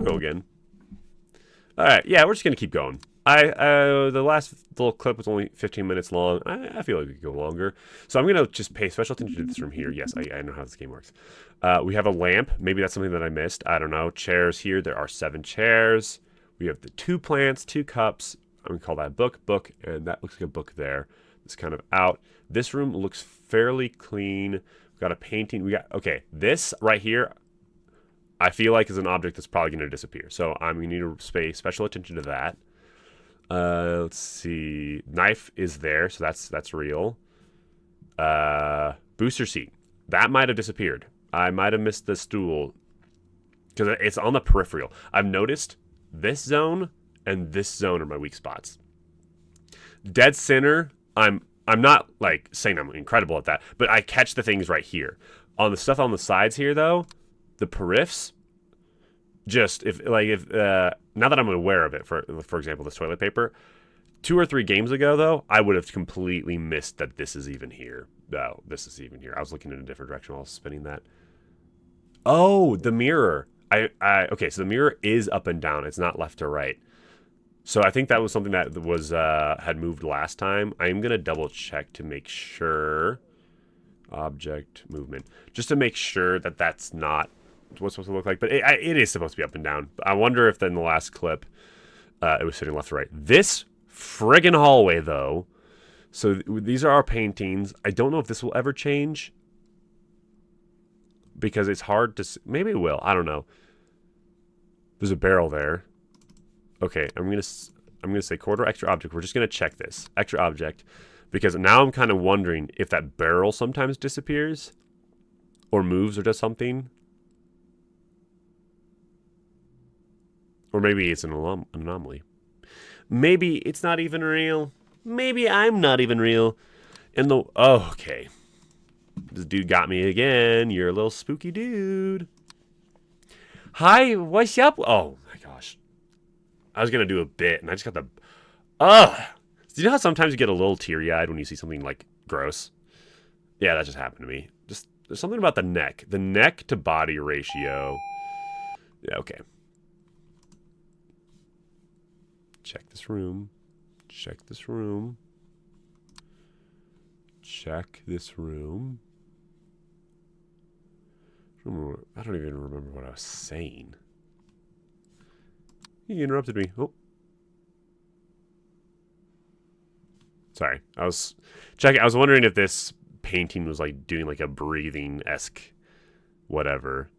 go again. All right, yeah, we're just gonna keep going. The last little clip was only 15 minutes long. I feel like we could go longer, so I'm gonna just pay special attention to this room here. Yes, I know how this game works. We have a lamp. Maybe that's something that I missed. I don't know. Chairs here. There are 7 chairs. We have the 2 plants, 2 cups. I'm gonna call that book, and that looks like a book there. It's kind of out. This room looks fairly clean. We've got a painting. Okay. This right here, I feel like is an object that's probably gonna disappear. So I'm gonna need to pay special attention to that. Let's see. Knife is there, so that's real. Booster seat. That might have disappeared. I might have missed the stool because it's on the peripheral. I've noticed this zone and this zone are my weak spots. Dead center, I'm not like saying I'm incredible at that, but I catch the things right here. On the stuff on the sides here though, the periffs, just if now that I'm aware of it, for example, this toilet paper, 2 or 3 games ago though, I would have completely missed that this is even here. No, this is even here. I was looking in a different direction while I was spinning that. Oh, the mirror. Okay, so the mirror is up and down. It's not left to right. So I think that was something that was had moved last time. I'm gonna double check to make sure. Object movement, just to make sure that that's not what's supposed to look like. But it is supposed to be up and down. I wonder if in the last clip it was sitting left to right. This friggin' hallway though. So these are our paintings. I don't know if this will ever change because it's hard to. Maybe it will. I don't know. There's a barrel there. Okay, I'm gonna say corridor extra object. We're just gonna check this extra object because now I'm kind of wondering if that barrel sometimes disappears or moves or does something, or maybe it's an anomaly. Maybe it's not even real. Maybe I'm not even real. Okay, this dude got me again. You're a little spooky dude. Hi, what's up? Oh my gosh. I was going to do a bit and I just got the... Do you know how sometimes you get a little teary-eyed when you see something like gross? Yeah, that just happened to me. Just there's something about the neck. The neck to body ratio. Yeah, okay. Check this room. Check this room. Check this room. I don't even remember what I was saying. You interrupted me. Oh. Sorry. I was checking. I was wondering if this painting was like doing like a breathing-esque whatever.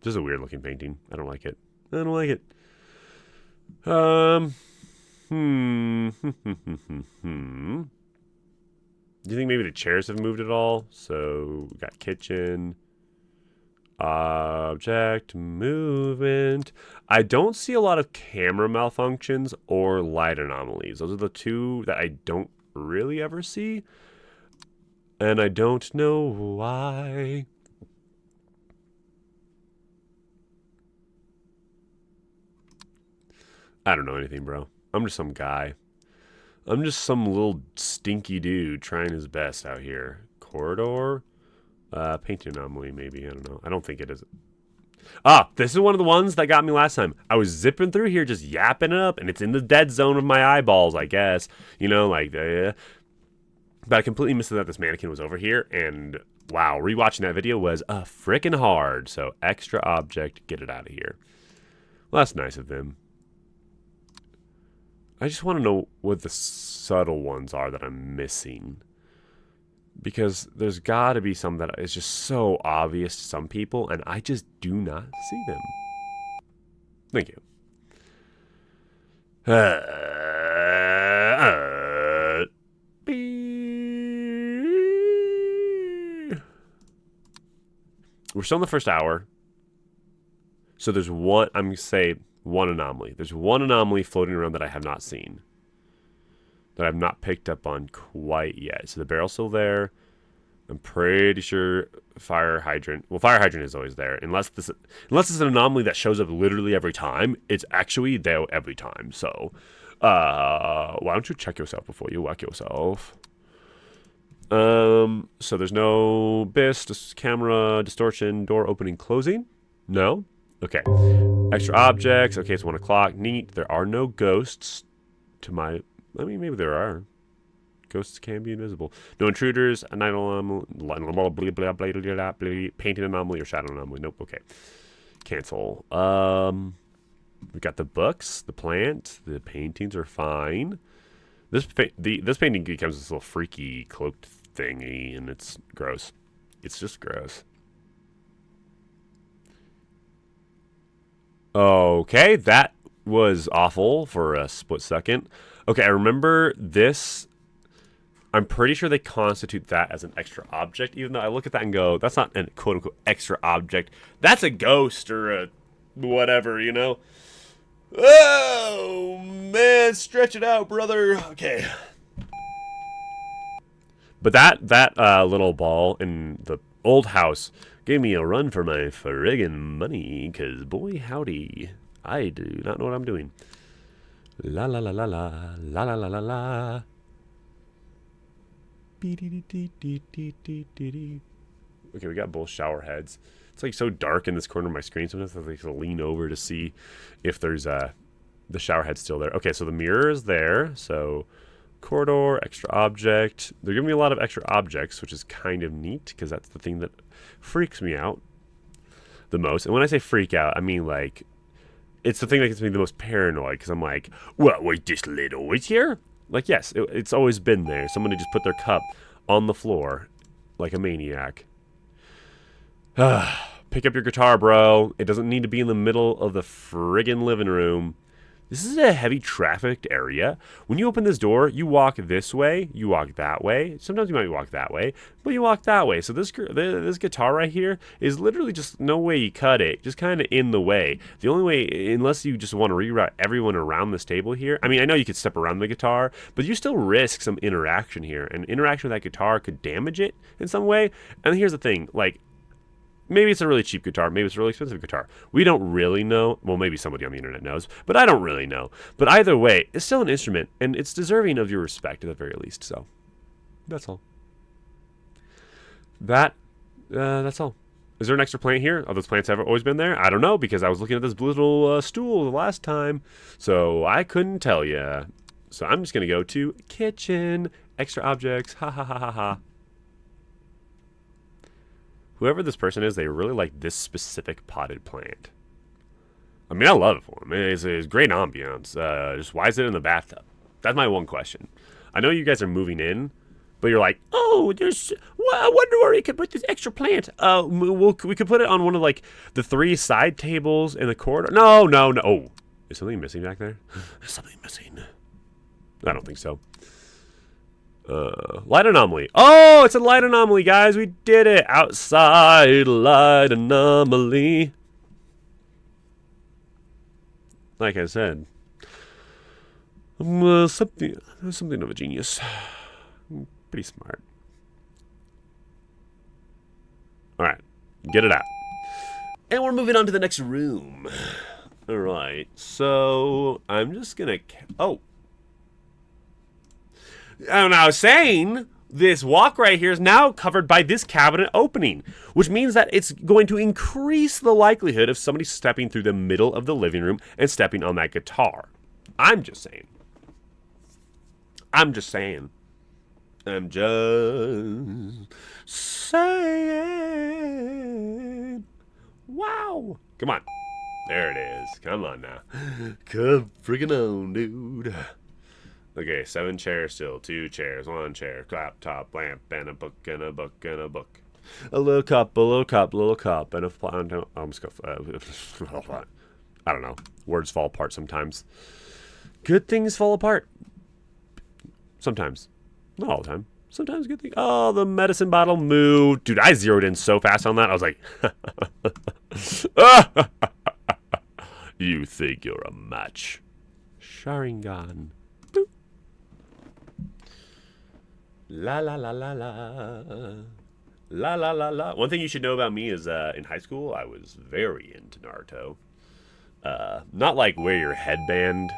Just a weird looking painting. I don't like it. I don't like it. Do you think maybe the chairs have moved at all? So we got kitchen, object, movement. I don't see a lot of camera malfunctions or light anomalies. Those are the 2 that I don't really ever see. And I don't know why. I don't know anything, bro. I'm just some guy. I'm just some little stinky dude trying his best out here. Corridor? Paint anomaly, maybe. I don't know. I don't think it is. This is one of the ones that got me last time. I was zipping through here just yapping up, and it's in the dead zone of my eyeballs, I guess. You know, like, but I completely missed that this mannequin was over here, and wow, rewatching that video was frickin' hard. So, extra object, get it out of here. Well, that's nice of them. I just want to know what the subtle ones are that I'm missing. Because there's got to be some that is just so obvious to some people, and I just do not see them. Thank you. We're still in the first hour. So there's one, I'm going to say one anomaly. There's one anomaly floating around that I have not seen. That I've not picked up on quite yet. So the barrel's still there. I'm pretty sure fire hydrant. Well, fire hydrant is always there. Unless it's an anomaly that shows up literally every time. It's actually there every time. So, why don't you check yourself before you whack yourself? So there's no BIS, camera, distortion, door opening, closing. No. Okay. Extra objects. Okay, it's 1 o'clock. Neat. There are no ghosts to my... I mean, maybe there are. Ghosts can be invisible. No intruders. A night anomaly. Painting anomaly or shadow anomaly. Nope. Okay. Cancel. We got the books, the plant, the paintings are fine. This painting becomes this little freaky cloaked thingy, and it's gross. It's just gross. Okay, that was awful for a split second. Okay, I remember this. I'm pretty sure they constitute that as an extra object, even though I look at that and go, that's not a quote-unquote extra object. That's a ghost or a whatever, you know? Oh, man, stretch it out, brother. Okay. But that little ball in the old house gave me a run for my friggin' money, because boy howdy, I do not know what I'm doing. La la la la la, la la la la la. Okay, we got both shower heads. It's like so dark in this corner of my screen, sometimes I have to lean over to see if there's the shower head's still there. Okay, so the mirror is there, so... corridor, extra object. They're giving me a lot of extra objects, which is kind of neat, because that's the thing that freaks me out the most. And when I say freak out, I mean, like, it's the thing that gets me the most paranoid, because I'm like, what, wait, this lid always here? Like, yes, it's always been there. Somebody just put their cup on the floor like a maniac. Pick up your guitar, bro. It doesn't need to be in the middle of the friggin' living room. This is a heavy trafficked area. When you open this door, you walk this way, you walk that way. Sometimes you might walk that way, but you walk that way. So this guitar right here is literally just no way you cut it, just kind of in the way. The only way, unless you just want to reroute everyone around this table here. I mean, I know you could step around the guitar, but you still risk some interaction here. And interaction with that guitar could damage it in some way. And here's the thing, like, maybe it's a really cheap guitar. Maybe it's a really expensive guitar. We don't really know. Well, maybe somebody on the internet knows, but I don't really know. But either way, it's still an instrument, and it's deserving of your respect at the very least. So, that's all. That's all. Is there an extra plant here? Are those plants ever always been there? I don't know, because I was looking at this little stool the last time, so I couldn't tell you. So I'm just going to go to kitchen, extra objects, ha ha ha ha ha. Whoever this person is, they really like this specific potted plant. I mean, I love it for them. It's great ambiance. Just why is it in the bathtub? That's my one question. I know you guys are moving in, but you're like, oh, I wonder where we could put this extra plant. We could put it on one of, like, the 3 side tables in the corridor. No. Oh, is something missing back there? Is something missing? I don't think so. Light anomaly. Oh, it's a light anomaly, guys. We did it. Outside light anomaly. Like I said, I'm something of a genius. I'm pretty smart. All right, get it out. And we're moving on to the next room. All right, so I'm just gonna. Oh. And I was saying, this walk right here is now covered by this cabinet opening, which means that it's going to increase the likelihood of somebody stepping through the middle of the living room and stepping on that guitar. I'm just saying. I'm just saying. Wow. Come on. There it is. Come on now. Come friggin' on, dude. Okay, 7 chairs still, 2 chairs, 1 chair, laptop, lamp, and a book, and a book, and a book. A little cup, and a plant. I don't know. Words fall apart sometimes. Good things fall apart. Sometimes. Not all the time. Sometimes good things. Oh, the medicine bottle moved. Dude, I zeroed in so fast on that. I was like, you think you're a match. Sharingan. La la la la la. La la la la. One thing you should know about me is in high school I was very into Naruto. Not like wear your headband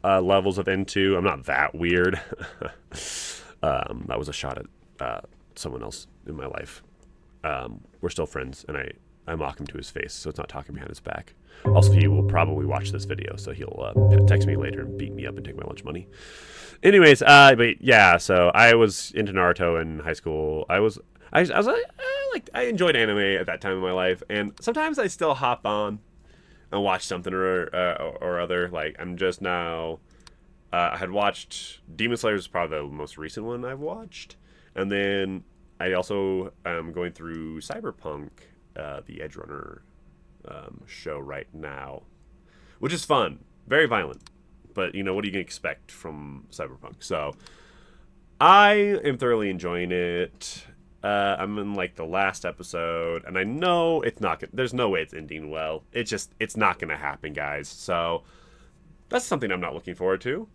levels of into. I'm not that weird. That was a shot at someone else in my life. We're still friends, and I mock him to his face, so it's not talking behind his back. Also, he will probably watch this video, so he'll text me later and beat me up and take my lunch money. Anyways, but yeah, so I was into Naruto in high school. I was like, I enjoyed anime at that time in my life, and sometimes I still hop on and watch something or other. Like, I'm just now, I had watched Demon Slayer is probably the most recent one I've watched, and then I also am going through Cyberpunk, the Edge Runner show right now, which is fun, very violent, but you know, what are you gonna expect from Cyberpunk? So I am thoroughly enjoying it. I'm in like the last episode, and I know it's not gonna, there's no way it's ending well. It's not gonna happen, guys. So that's something I'm not looking forward to.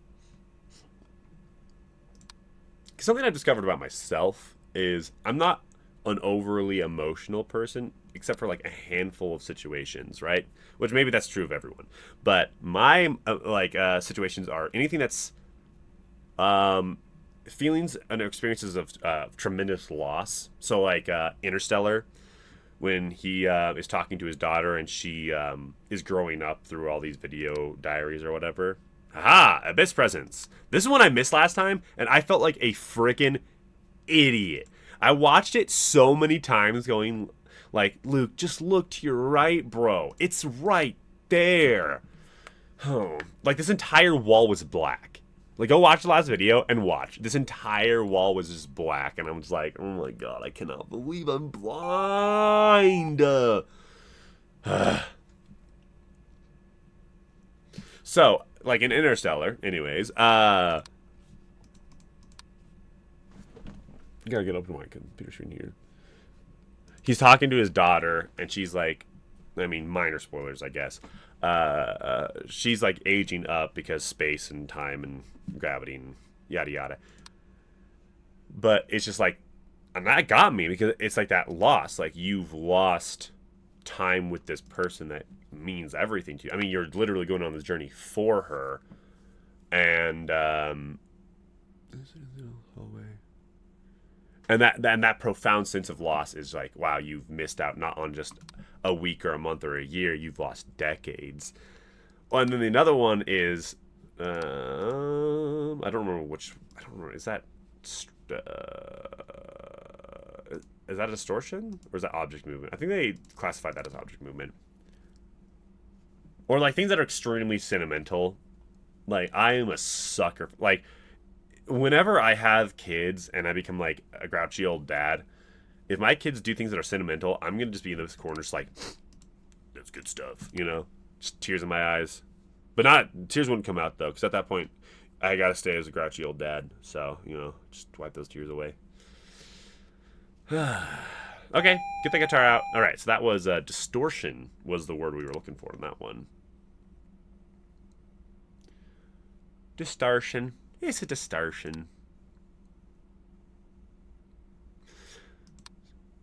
Something I've discovered about myself is I'm not an overly emotional person, except for like a handful of situations, right? Which maybe that's true of everyone, but my situations are anything that's feelings and experiences of tremendous loss. So like Interstellar, when he is talking to his daughter and she is growing up through all these video diaries or whatever. Haha, Abyss Presence. This is one I missed last time, and I felt like a freaking idiot. I watched it so many times going like, Luke, just look to your right, bro. It's right there. Oh, like this entire wall was black. Like, go watch the last video and watch. This entire wall was just black, and I'm just like, oh my god, I cannot believe I'm blind. So, like in Interstellar, anyways, gotta get up to my computer screen here. He's talking to his daughter, and she's like, I mean, minor spoilers, I guess. She's like aging up because space and time and gravity and yada yada. But it's just like, and that got me because it's like that loss. Like, you've lost time with this person that means everything to you. I mean, you're literally going on this journey for her, and that profound sense of loss is like, wow, you've missed out not on just a week or a month or a year, you've lost decades. Well, and then the other one is I don't remember, is that is that distortion or is that object movement? I think they classified that as object movement. Or like things that are extremely sentimental. Like, I am a sucker. Like, whenever I have kids and I become like a grouchy old dad, if my kids do things that are sentimental, I'm gonna just be in this corner just like, that's good stuff, you know? Just tears in my eyes. But tears wouldn't come out though, because at that point I gotta stay as a grouchy old dad. So, you know, just wipe those tears away. Okay, get the guitar out. Alright, so that was distortion was the word we were looking for in that one. Distortion. It's a distortion.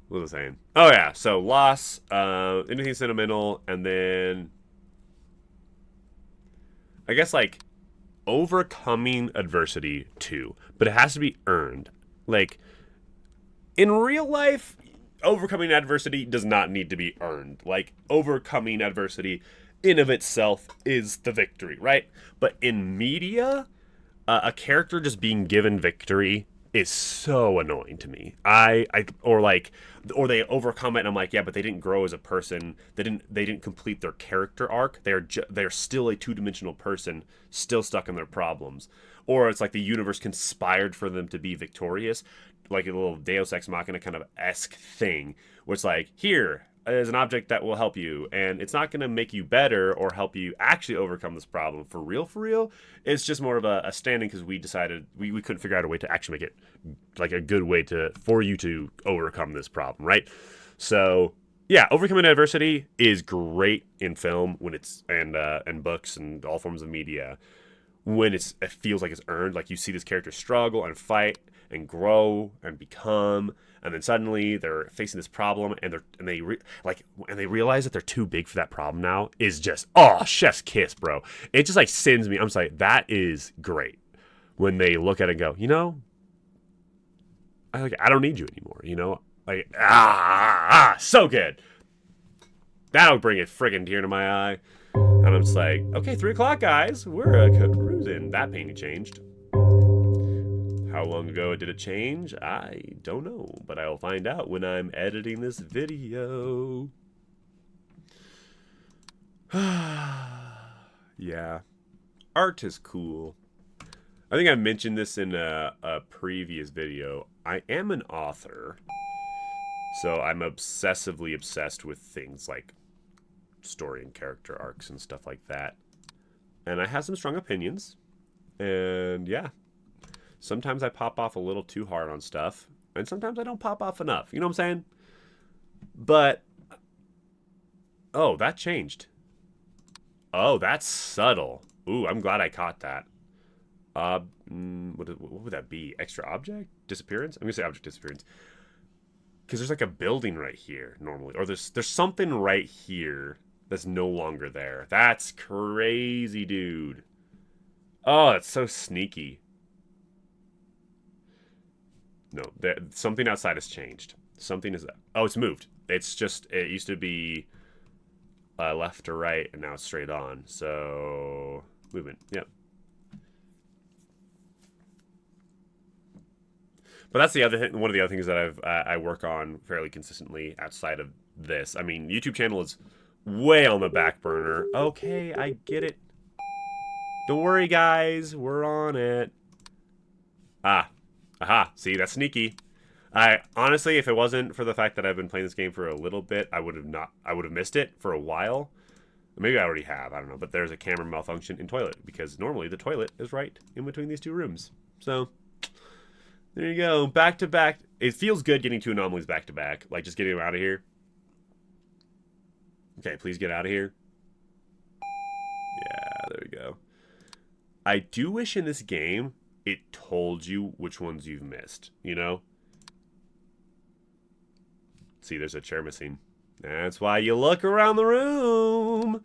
What was I saying? Oh yeah, so loss, anything sentimental, and then I guess like overcoming adversity too, but it has to be earned. Like, in real life, overcoming adversity does not need to be earned. Like, overcoming adversity in of itself is the victory, right? But in media, a character just being given victory is so annoying to me. Or they overcome it, and I'm like, yeah, but they didn't grow as a person. They didn't complete their character arc. They're still a two-dimensional person, still stuck in their problems. Or it's like the universe conspired for them to be victorious, like a little Deus Ex Machina kind of esque thing, where it's like, here is an object that will help you, and it's not going to make you better or help you actually overcome this problem for real. It's just more of a standing because we decided we couldn't figure out a way to actually make it like a good way for you to overcome this problem, right? So yeah, overcoming adversity is great in film when it's and books and all forms of media when it feels like it's earned. Like, you see this character struggle and fight and grow and become, and then suddenly they're facing this problem, and they realize that they're too big for that problem now. Is just, oh, chef's kiss, bro. It just like sends me. I'm just like, that is great when they look at it and go, you know, I don't need you anymore. You know, like so good. That'll bring a friggin' tear to my eye. And I'm just like, okay, 3 o'clock, guys. We're cruising. That painting changed. How long ago did it change? I don't know, but I'll find out when I'm editing this video. Yeah. Art is cool. I think I mentioned this in a previous video. I am an author, so I'm obsessively obsessed with things like story and character arcs and stuff like that. And I have some strong opinions. And yeah, sometimes I pop off a little too hard on stuff, and sometimes I don't pop off enough. You know what I'm saying? But, oh, that changed. Oh, that's subtle. Ooh, I'm glad I caught that. What would that be? Extra object? Disappearance? I'm gonna say object disappearance. Because there's like a building right here, normally. Or there's something right here that's no longer there. That's crazy, dude. Oh, that's so sneaky. No, something outside has changed. Something is... Oh, it's moved. It's just... It used to be left to right, and now it's straight on. So... Movement. Yep. But that's the other thing. One of the other things that I work on fairly consistently outside of this. I mean, YouTube channel is way on the back burner. Okay, I get it. Don't worry, guys. We're on it. Ah. Aha. See, that's sneaky. I honestly, if it wasn't for the fact that I've been playing this game for a little bit, I would have missed it for a while. Maybe I already have. I don't know. But there's a camera malfunction in toilet because normally the toilet is right in between these two rooms. So there you go. Back to back. It feels good getting 2 anomalies back to back. Like just getting them out of here. Okay, please get out of here. Yeah, there we go. I do wish in this game it told you which ones you've missed, you know? See, there's a chair missing. That's why you look around the room.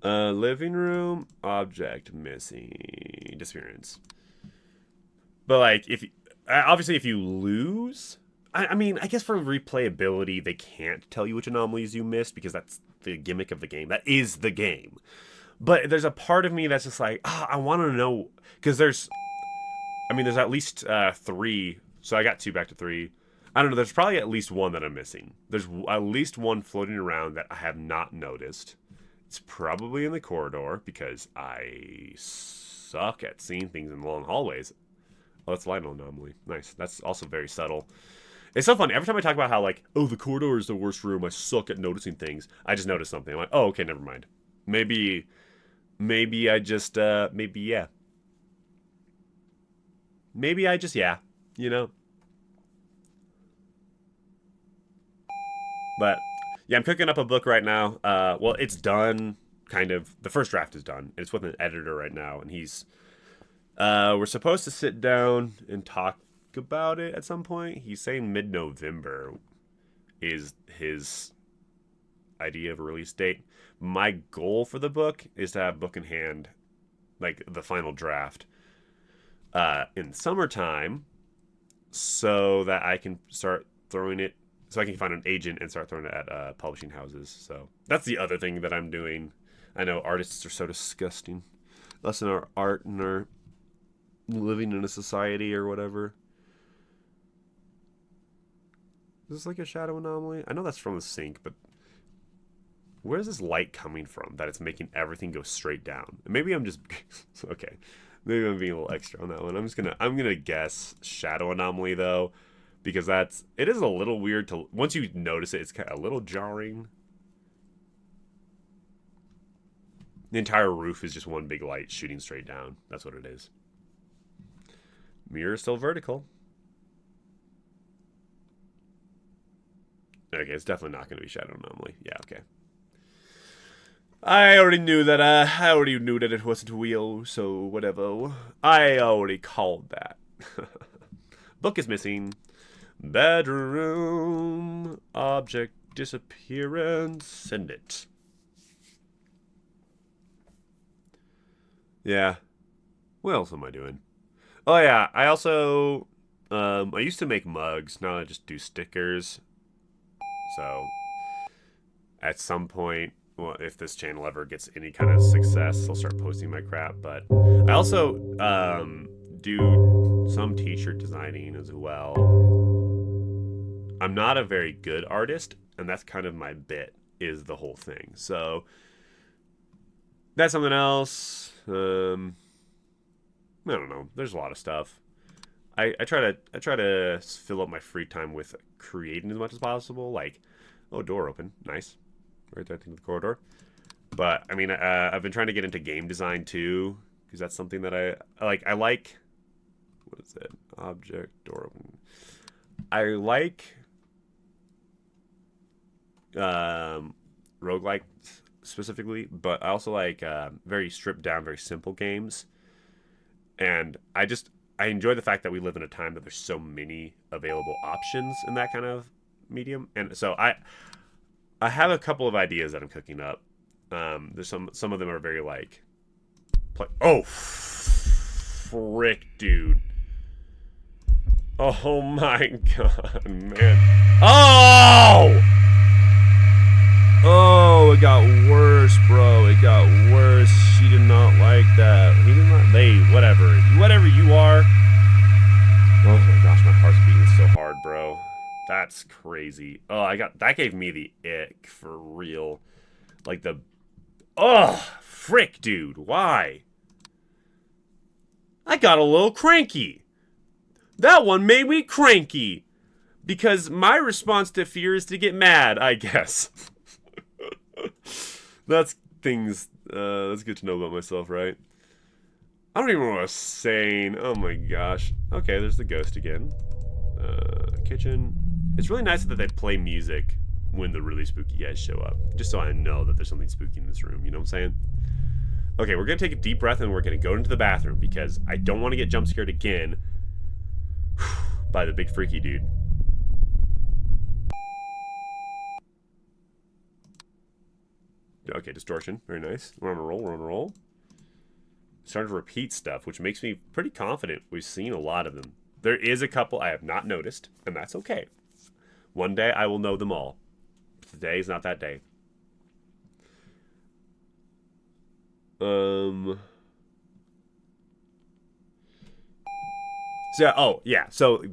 Living room, object missing, disappearance. But like, obviously if you lose, I mean, I guess for replayability, they can't tell you which anomalies you missed because that's the gimmick of the game. That is the game. But there's a part of me that's just like, I want to know, because there's at least 3. So I got 2 back to 3. I don't know. There's probably at least 1 that I'm missing. There's at least 1 floating around that I have not noticed. It's probably in the corridor because I suck at seeing things in long hallways. Oh, that's light anomaly. Nice. That's also very subtle. It's so funny. Every time I talk about how, like, oh, the corridor is the worst room, I suck at noticing things, I just notice something. I'm like, oh, okay, never mind. Maybe I just, yeah. Maybe I just, yeah. You know? But, yeah, I'm cooking up a book right now. Well, it's done, kind of. The first draft is done. It's with an editor right now, and he's... we're supposed to sit down and talk about it at some point. He's saying mid-November is his idea of a release date. My goal for the book is to have book in hand, like the final draft, in summertime, so that I can start throwing it, so I can find an agent and start throwing it at publishing houses. So that's the other thing that I'm doing. I know artists are so disgusting. Us and our art and our living in a society or whatever. Is this like a shadow anomaly? I know that's from the sink, but where's this light coming from that it's making everything go straight down? Maybe I'm just okay. Maybe I'm being a little extra on that one. I'm gonna guess shadow anomaly though, because it is a little weird to once you notice it, it's kind of a little jarring. The entire roof is just one big light shooting straight down. That's what it is. Mirror still vertical. Okay, it's definitely not going to be shadow anomaly. Yeah, okay. I already knew that. It wasn't wheel, so whatever. I already called that. Book is missing. Bedroom. Object disappearance. Send it. Yeah. What else am I doing? Oh yeah, I also I used to make mugs. Now I just do stickers. So at some point, well, if this channel ever gets any kind of success, I'll start posting my crap. But I also do some t-shirt designing as well. I'm not a very good artist, and that's kind of my bit, is the whole thing. So that's something else. I don't know. There's a lot of stuff. I try to fill up my free time with creating as much as possible. Like, oh, door open, nice, right there in the corridor. But I mean, I've been trying to get into game design too, because that's something that I like. I like, what is it? Object door open. I like roguelike specifically, but I also like very stripped down, very simple games. And I enjoy the fact that we live in a time that there's so many available options in that kind of medium. And so I have a couple of ideas that I'm cooking up. There's some of them are very like oh frick, dude. Oh my god, man. Oh! Oh, it got worse, bro. It got worse. She did not like that. He did not. They, whatever you are. Oh my gosh, my heart's beating so hard, bro. That's crazy. Oh, that gave me the ick for real. Like frick, dude. Why? I got a little cranky. That one made me cranky. Because my response to fear is to get mad, I guess. That's good to know about myself, right? I don't even know what I was saying. Oh my gosh. Okay, there's the ghost again. Kitchen. It's really nice that they play music when the really spooky guys show up. Just so I know that there's something spooky in this room, you know what I'm saying? Okay, we're gonna take a deep breath and we're gonna go into the bathroom because I don't want to get jump scared again by the big freaky dude. Okay, distortion. Very nice. We're on a roll. Starting to repeat stuff, which makes me pretty confident we've seen a lot of them. There is a couple I have not noticed, and that's okay. One day I will know them all. Today is not that day. So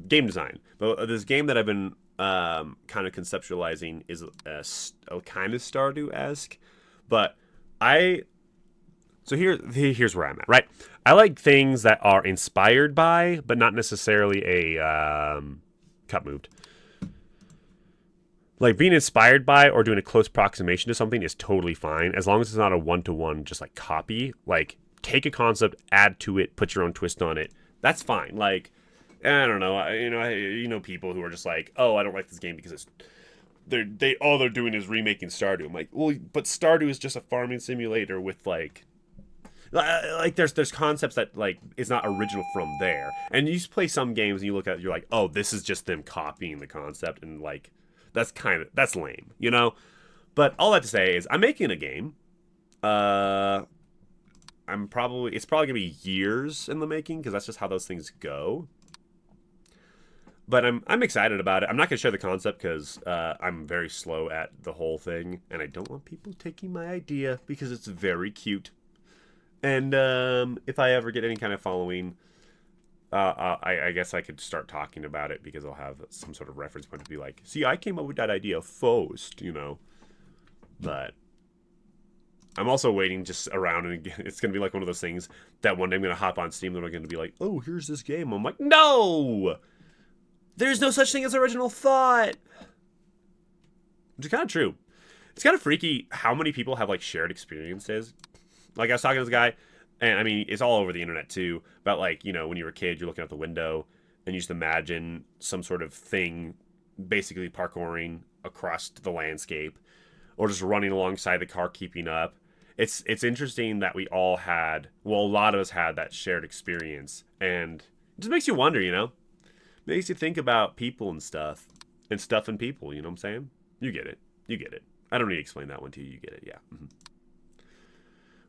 game design. But this game that I've been kind of conceptualizing is a kind of Stardew-esque. But here's where I'm at, right? I like things that are inspired by, but not necessarily a cut moved. Like being inspired by or doing a close approximation to something is totally fine as long as it's not a one-to-one just like copy. Like take a concept, add to it, put your own twist on it. That's fine. Like I don't know, you know people who are just like, oh, I don't like this game because it's all they're doing is remaking Stardew. I'm like, well, but Stardew is just a farming simulator with like there's concepts that like is not original from there. And you just play some games and you look at it, you're like, oh, this is just them copying the concept, and like that's lame, you know? But all that to say is I'm making a game. It's probably gonna be years in the making because that's just how those things go. But I'm excited about it. I'm not going to share the concept because I'm very slow at the whole thing. And I don't want people taking my idea because it's very cute. And if I ever get any kind of following, I guess I could start talking about it because I'll have some sort of reference point to be like, see, I came up with that idea first, you know. But I'm also waiting just around, and it's going to be like one of those things that one day I'm going to hop on Steam and I'm going to be like, oh, here's this game. I'm like, no! There's no such thing as original thought. Which is kind of true. It's kind of freaky how many people have like shared experiences. Like I was talking to this guy, and I mean, it's all over the internet too, about like, you know, when you were a kid, you're looking out the window and you just imagine some sort of thing basically parkouring across the landscape or just running alongside the car keeping up. It's interesting that we all had, well, a lot of us had that shared experience, and it just makes you wonder, you know? Makes you think about people and stuff and people, you know what I'm saying? You get it. I don't need to explain that one to you. You get it, yeah. Mm-hmm.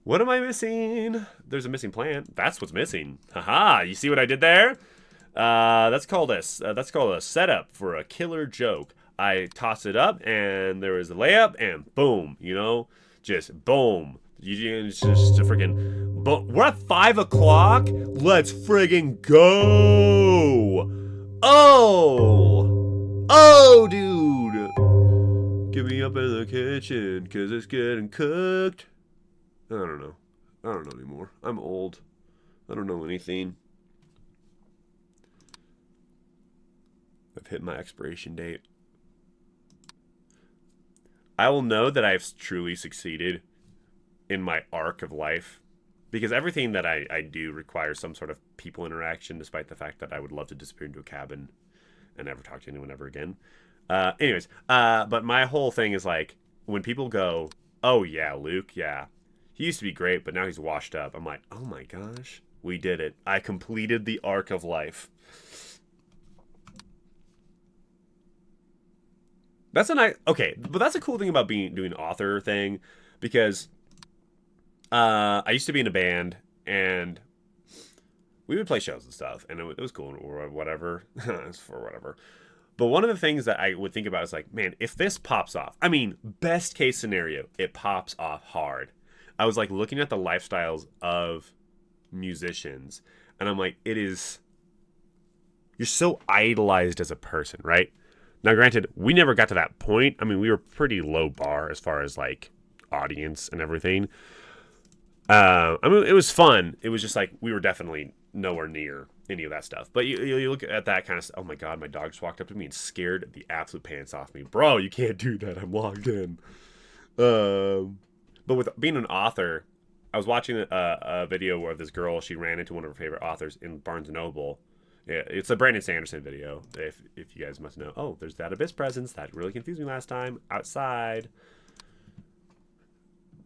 What am I missing? There's a missing plant. That's what's missing. Haha, you see what I did there? That's called a setup for a killer joke. I tossed it up, and there was a layup, and boom, you know, just boom. It's just a freaking. But we're at 5 o'clock. Let's friggin' go! Oh, dude. Get me up in the kitchen, 'cause it's getting cooked. I don't know. I don't know anymore. I'm old. I don't know anything. I've hit my expiration date. I will know that I've truly succeeded in my arc of life, because everything that I do requires some sort of people interaction, despite the fact that I would love to disappear into a cabin and never talk to anyone ever again. But my whole thing is like, when people go, oh yeah, Luke, yeah, he used to be great, but now he's washed up. I'm like, oh my gosh, we did it. I completed the arc of life. That's a nice, okay, but that's a cool thing about doing author thing, because I used to be in a band, and we would play shows and stuff, and it was cool or whatever. It's for whatever. But one of the things that I would think about is like, man, if this pops off, I mean, best case scenario, it pops off hard. I was like looking at the lifestyles of musicians, and I'm like, you're so idolized as a person, right? Now, granted, we never got to that point. I mean, we were pretty low bar as far as like audience and everything. I mean, it was fun. It was just like, we were definitely nowhere near any of that stuff. But you look at that kind of stuff. Oh my God, my dog just walked up to me and scared the absolute pants off me. Bro, you can't do that. I'm logged in. But with being an author, I was watching a video where this girl, she ran into one of her favorite authors in Barnes & Noble. Yeah, it's a Brandon Sanderson video, if you guys must know. Oh, there's that Abyss presence. That really confused me last time. Outside.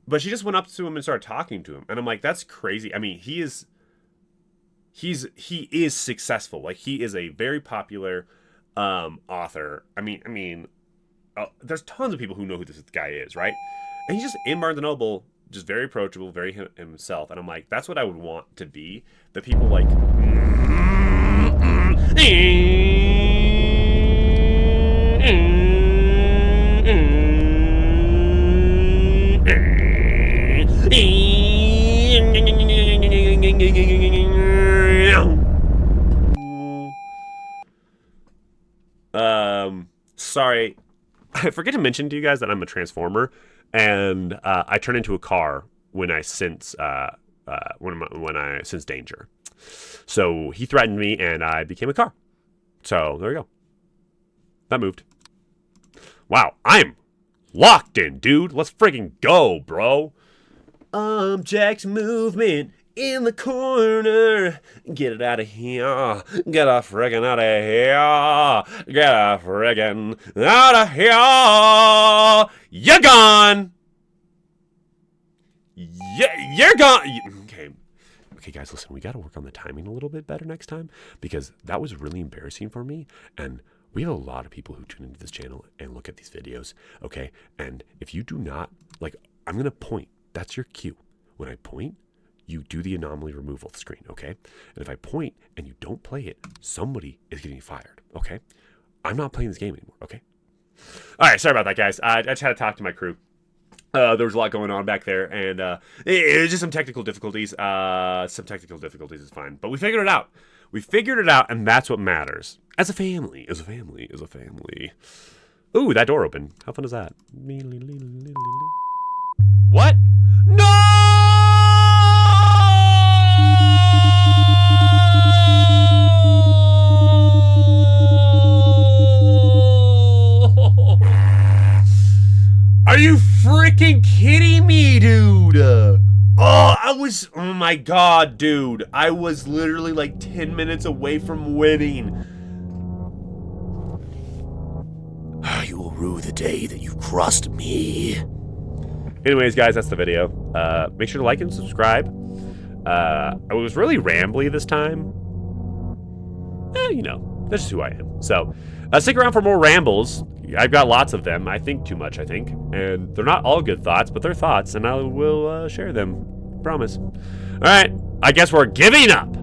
But she just went up to him and started talking to him. And I'm like, that's crazy. I mean, he is successful. Like, he is a very popular author. I mean, there's tons of people who know who this guy is, right? And he's just in Barnes & Noble, just very approachable, very himself. And I'm like, that's what I would want to be. The people like... Sorry, I forget to mention to you guys that I'm a transformer, and I turn into a car when I sense when I sense danger. So he threatened me, and I became a car. So there you go. That moved. Wow, I'm locked in, dude. Let's friggin' go, bro. Object movement in the corner. Get it out of here. Get a friggin' out of here. Get a friggin' out of here. You're gone. Yeah, you're gone. Okay, guys, listen, we got to work on the timing a little bit better next time, because that was really embarrassing for me. And we have a lot of people who tune into this channel and look at these videos, okay? And if you do not, like, I'm going to point. That's your cue. When I point, you do the anomaly removal screen, okay? And if I point and you don't play it, somebody is getting fired, okay? I'm not playing this game anymore, okay? All right, sorry about that, guys. I just had to talk to my crew. There was a lot going on back there, and it was just some technical difficulties. Some technical difficulties is fine, but we figured it out. We figured it out, and that's what matters. As a family. Ooh, that door opened. How fun is that? What? No! Are you freaking kidding me, dude? Oh my God, dude. I was literally like 10 minutes away from winning. You will rue the day that you crossed me. Anyways, guys, that's the video. Make sure to like and subscribe. I was really rambly this time. You know, that's just who I am. So, stick around for more rambles. I've got lots of them. I think too much, I think. And they're not all good thoughts, but they're thoughts, and I will share them. Promise. All right, I guess we're giving up.